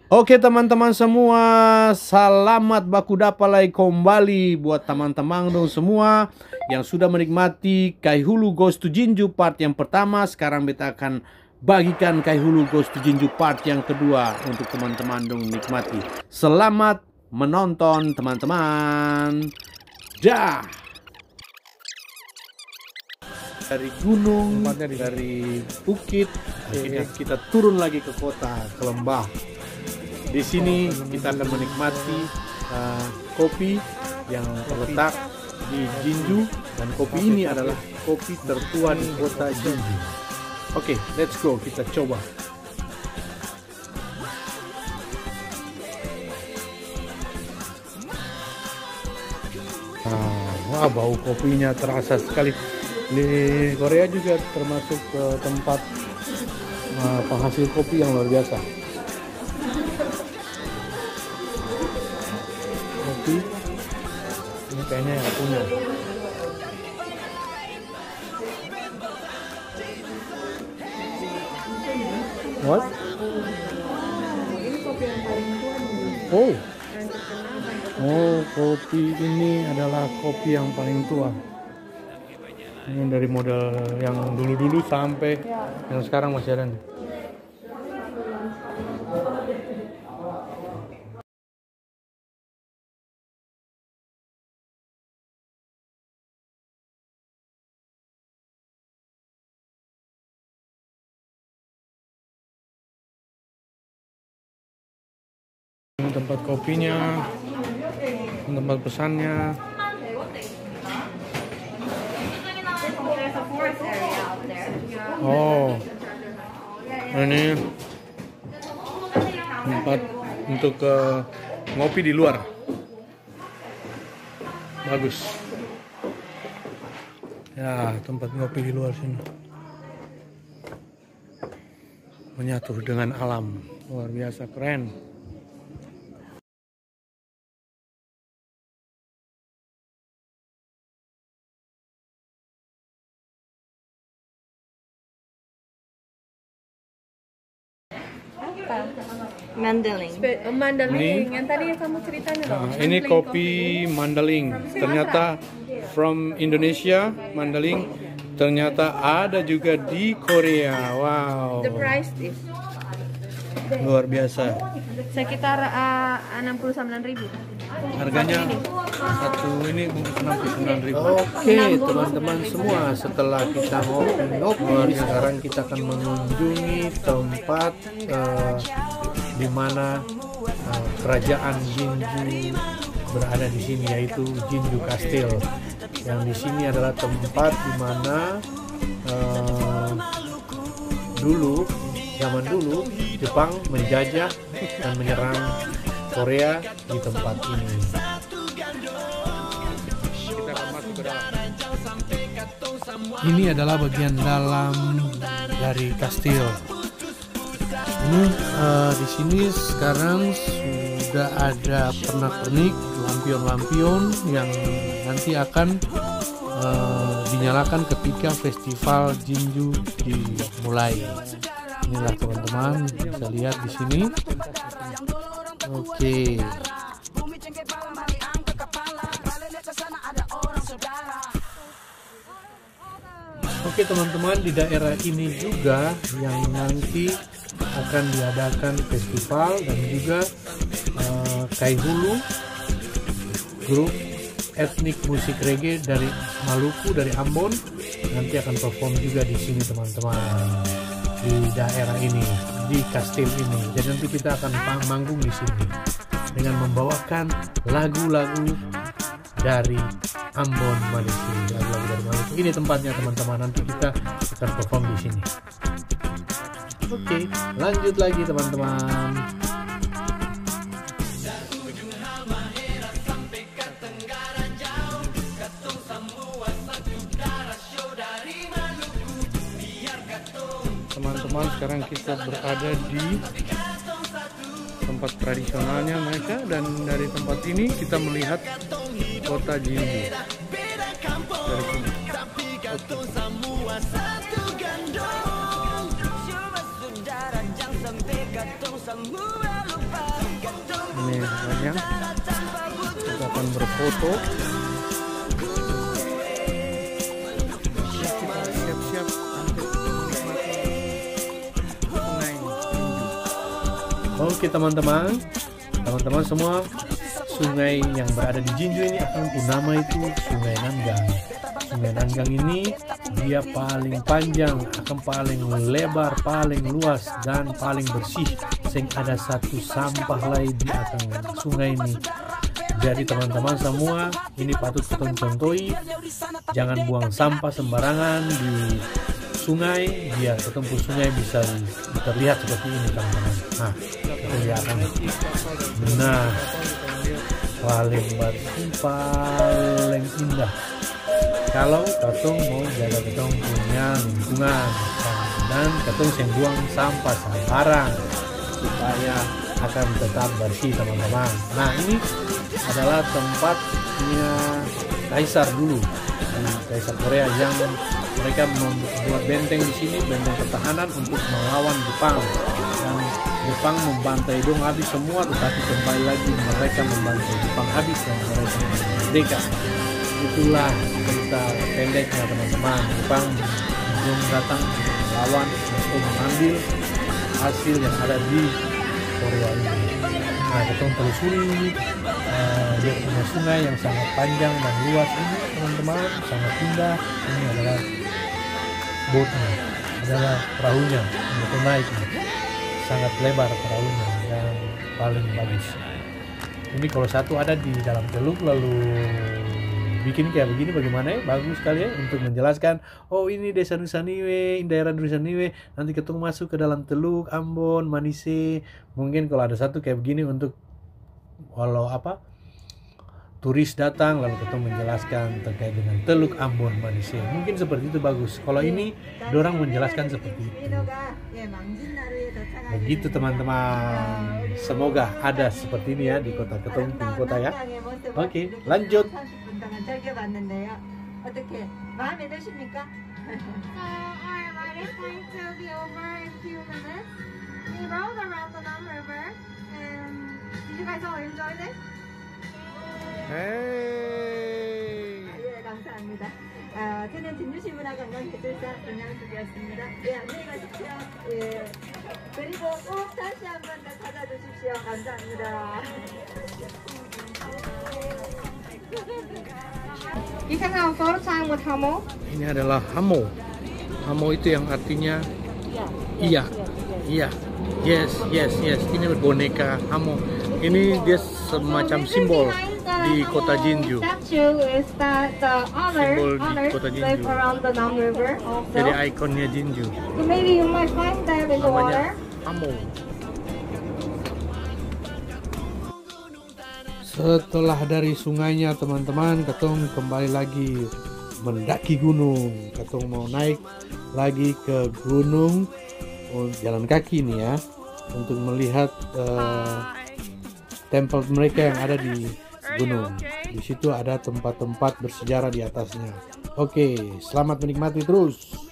Oke teman-teman semua, selamat baku dapalai kembali buat teman-teman dong semua yang sudah menikmati Kaihulu Goes to Jinju part yang pertama. Sekarang beta akan bagikan Kaihulu Goes to Jinju part yang kedua untuk teman-teman dong nikmati. Selamat menonton teman-teman. Dah. Dari gunung, dari bukit, akhirnya kita turun lagi ke kota, ke lembah. Di sini kita akan menikmati kopi yang terletak di Jinju, dan kopi ini adalah kopi tertua di kota Jinju. Oke, let's go, kita coba. Wah, bau kopinya terasa sekali. Di Korea juga termasuk tempat penghasil kopi yang luar biasa. Ini kayaknya yang punya. What? Ini kopi yang paling tua nih. Oh. Yang terkenal. Oh, kopi ini adalah kopi yang paling tua. Ini dari model yang dulu-dulu sampai yang sekarang masih ada nih. Ini tempat kopinya, tempat pesannya. Oh, ini tempat untuk ngopi di luar. Bagus. Ya, tempat ngopi di luar sini. Menyatu dengan alam, luar biasa keren. Mandeling. Mandeling. Yang tadi yang kamu ceritain loh. Ini kopi Mandeling. Ternyata from Indonesia, Mandeling. Ternyata ada juga di Korea. Wow. The price is Luar biasa. sekitar 69.000. Harganya satu ini 69.000. Oke, teman-teman semua, setelah kita ngopi, sekarang kita akan mengunjungi tempat di mana kerajaan Jinju berada di sini, yaitu Jinju Castle. Yang di sini adalah tempat di mana zaman dulu Jepang menjajah dan menyerang Korea di tempat ini. Kita akan masuk ke dalam. Ini adalah bagian dalam dari kastil. Ini di sini sekarang sudah ada pernak-pernik, lampion-lampion yang nanti akan dinyalakan ketika festival Jinju dimulai. Inilah teman-teman, bisa lihat di sini. Oke. Oke teman-teman, di daerah ini juga yang nanti akan diadakan festival dan juga Kaihulu, grup etnik musik reggae dari Maluku, dari Ambon, nanti akan perform juga di sini teman-teman, di daerah ini, di kastil ini. Jadi nanti kita akan manggung di sini dengan membawakan lagu-lagu dari Ambon, Maluku, lagu-lagu dari Maluku. Ini tempatnya teman-teman, nanti kita akan perform di sini. Oke, lanjut lagi teman-teman. Teman-teman, sekarang kita berada di tempat tradisionalnya mereka, dan dari tempat ini kita melihat kota Jinju dari sini. Okay. Ini banyak. Kita akan berfoto. Siap-siap untuk menikmati sungai Jinju. Oke teman-teman semua, sungai yang berada di Jinju ini akan nama itu Sungai Nanggang. Sungai Nanggang ini dia paling panjang, akan paling lebar, paling luas dan paling bersih. Sehingga ada satu sampah lagi di akan sungai ini. Jadi teman-teman semua, ini patut kita contohi, jangan buang sampah sembarangan di sungai, biar ketemu sungai bisa terlihat seperti ini teman-teman. Nah, kelihatan. Nah, paling bersih, paling indah. Kalau katong mau jaga katong punya lingkungan dan katong yang buang sampah sembarang supaya akan tetap bersih teman-teman. Nah, ini adalah tempatnya Kaisar dulu, Kaisar Korea yang mereka membuat benteng di sini, benteng pertahanan untuk melawan Jepang. Dan Jepang membantai dong habis semua, tetapi kembali lagi mereka membantai Jepang habis dan mereka merdeka. Itulah cerita pendeknya teman-teman. Jepang belum datang melawan untuk mengambil hasil yang ada di Korea ini. Nah, kita telusuri dia punya sungai yang sangat panjang dan luas ini teman-teman, sangat indah. Ini adalah boatnya, adalah perahunya untuk naik, sangat lebar perahunya yang paling bagus. Ini kalau satu ada di dalam teluk lalu bikin kayak begini bagaimana ya, bagus sekali ya untuk menjelaskan, oh ini desa Nusa Niwe, daerah Nusa Niwe, nanti ketemu masuk ke dalam teluk Ambon, Manise. Mungkin kalau ada satu kayak begini untuk walau apa turis datang lalu ketemu menjelaskan terkait dengan teluk Ambon, Manise, mungkin seperti itu bagus. Kalau ini dorang menjelaskan seperti itu. Begitu teman-teman, semoga ada seperti ini ya di kota Ketong, kota ya. Oke, lanjut. 어떻게 마음에 드십니까? Our ride is going to be over in a few minutes. We rode around the Nam River, and did you guys all enjoy this? Hey. 예, 감사합니다. 저는 진주시문화관광개발사 김양숙이었습니다. 예, 안녕히 가십시오. 예, 그리고 꼭 다시 한 번 더 찾아주십시오. 감사합니다. You can have photo time with Hamo. Ini adalah Hamo. Hamo itu yang artinya iya, iya, yes. Ini boneka Hamo. Ini dia semacam simbol di kota Jinju. Simbol di kota Jinju. Jadi ikonnya Jinju. Maybe you might find them in the water. Hamo. Setelah dari sungainya teman-teman, ketong kembali lagi mendaki gunung. Ketong mau naik lagi ke gunung, jalan kaki nih ya, untuk melihat tempel mereka yang ada di gunung. Di situ ada tempat-tempat bersejarah di atasnya. Oke, selamat menikmati terus.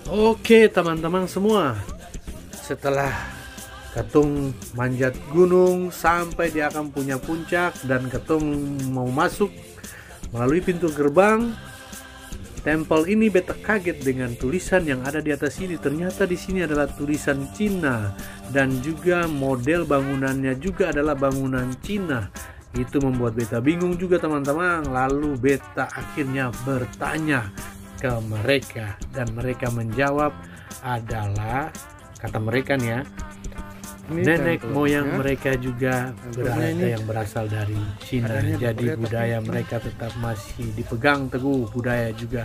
Oke teman-teman semua, setelah ketong manjat gunung sampai dia akan punya puncak dan ketong mau masuk melalui pintu gerbang tempel ini, beta kaget dengan tulisan yang ada di atas sini. Ternyata di sini adalah tulisan Cina dan juga model bangunannya juga adalah bangunan Cina. Itu membuat beta bingung juga teman-teman. Lalu beta akhirnya bertanya ke mereka dan mereka menjawab adalah, kata mereka nih ya, nenek moyang mereka juga yang berasal dari Cina. Jadi budaya mereka tetap masih dipegang teguh, budaya juga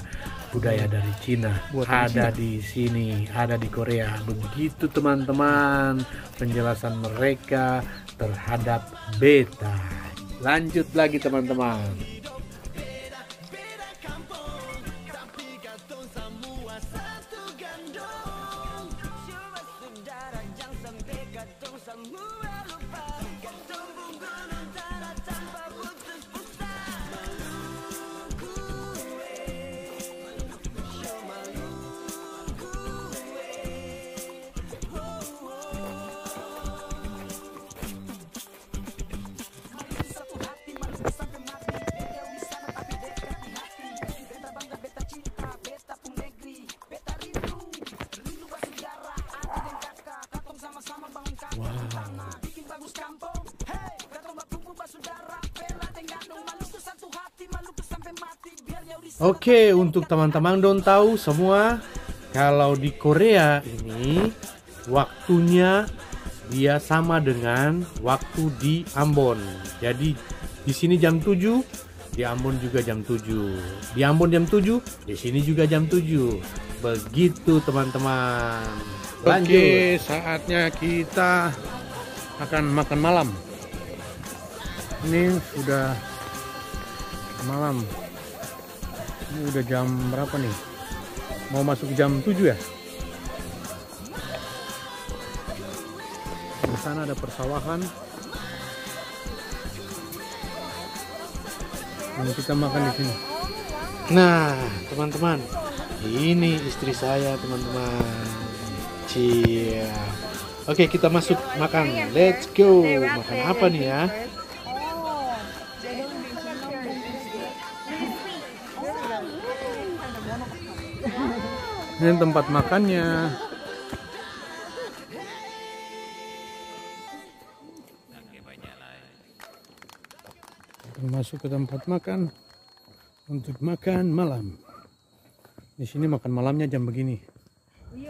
budaya dari Cina ada di sini, ada di Korea. Begitu teman-teman penjelasan mereka terhadap beta. Lanjut lagi teman-teman. Oke, untuk teman-teman don't tahu semua, kalau di Korea ini waktunya dia sama dengan waktu di Ambon. Jadi di sini jam 7, di Ambon juga jam 7. Di Ambon jam 7, di sini juga jam 7. Begitu teman-teman. Lanjut. Oke, saatnya kita akan makan malam. Ini sudah malam. Ini udah jam berapa nih? Mau masuk jam 7 ya? Di sana ada persawahan. Dan kita makan di sini. Nah, teman-teman, ini istri saya, teman-teman. Cia. Oke, kita masuk makan. Let's go. Makan apa nih ya? Ini tempat makannya. Masuk ke tempat makan untuk makan malam. Di sini makan malamnya jam begini.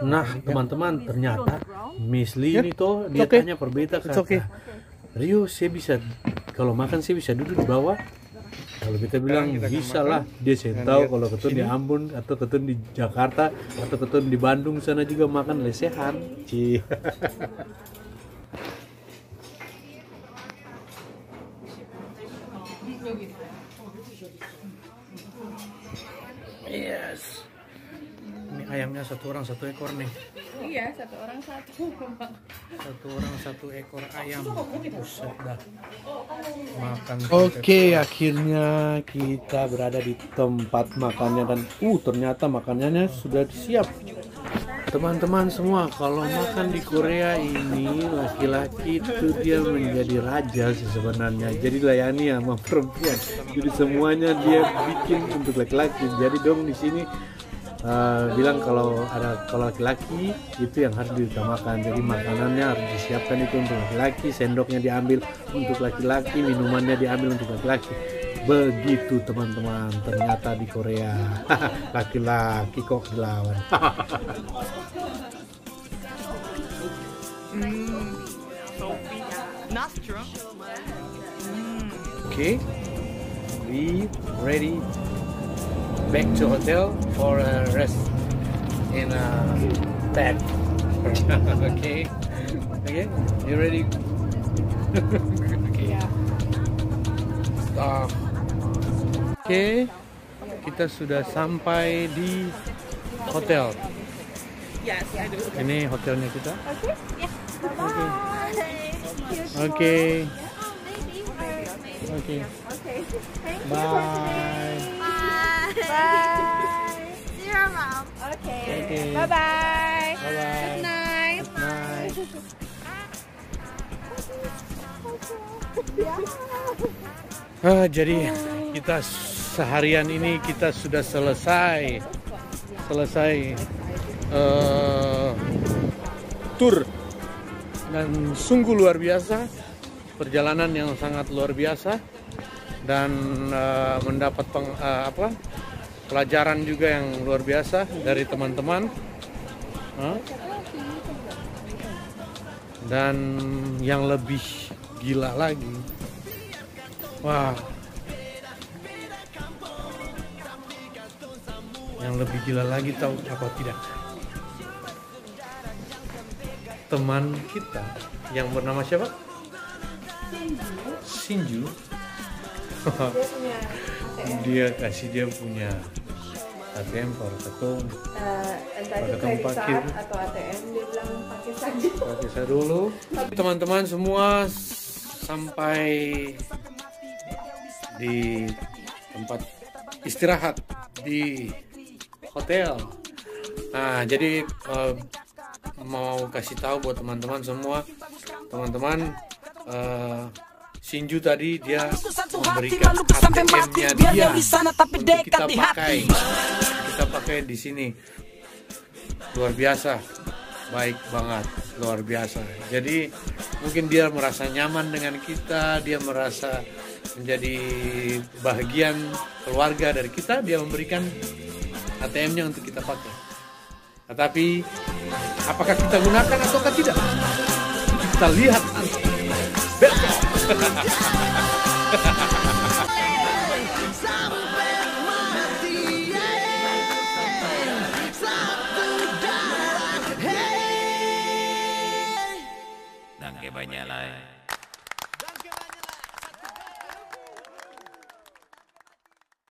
Nah, teman-teman, ternyata Miss Lee ini tuh dia tanya berbeda kata. Rio, saya bisa kalau makan saya bisa duduk di bawah. Kalau kita bilang bisa lah, dia saya tahu kalau ketun di Ambon atau ketun di Jakarta atau ketun di Bandung sana juga makan lesehan. Ci. Yes. Ini ayamnya satu orang satu ekor nih. Iya, satu orang satu. Satu orang satu ekor ayam. Buset dah. Makan. Oke, akhirnya kita berada di tempat makannya dan ternyata makanannya sudah siap. Teman-teman semua, kalau makan di Korea ini laki-laki itu dia menjadi raja sih sebenarnya. Jadi layani sama perempuan. Jadi semuanya dia bikin untuk laki-laki. Jadi dong di sini bilang kalau laki-laki itu yang harus diutamakan. Jadi makanannya harus disiapkan itu untuk laki-laki, sendoknya diambil untuk laki-laki, minumannya diambil untuk laki-laki. Begitu teman-teman, ternyata di Korea laki-laki kok dilawan. Okay, we ready back to hotel for a rest in a bed. Okay, you ready? Okay. Stop. Oke, kita sudah sampai di hotel. Ini hotelnya kita. Oke. Bye. See you around. Okay. Bye-bye. Good night. Jadi kita seharian ini kita sudah selesai tur dan sungguh luar biasa, perjalanan yang sangat luar biasa dan mendapat pelajaran juga yang luar biasa dari teman-teman. Dan yang lebih gila lagi, wah, yang lebih gila lagi tahu apa tidak? Teman kita yang bernama siapa? Shinju. Dia punya ATM kalau ketung. Entah kredit card atau ATM, dia bilang pakai saja dulu. Teman-teman semua sampai di tempat istirahat di hotel. Nah, jadi mau kasih tahu buat teman-teman semua, Shinju tadi dia memberikan ATM-nya dia untuk kita pakai. Kita pakai di sini. Luar biasa, baik banget, luar biasa. Jadi mungkin dia merasa nyaman dengan kita, dia merasa menjadi bagian keluarga dari kita, dia memberikan ATM-nya untuk kita pakai. Tetapi apakah kita gunakan ataukah tidak? Kita lihat nanti besok.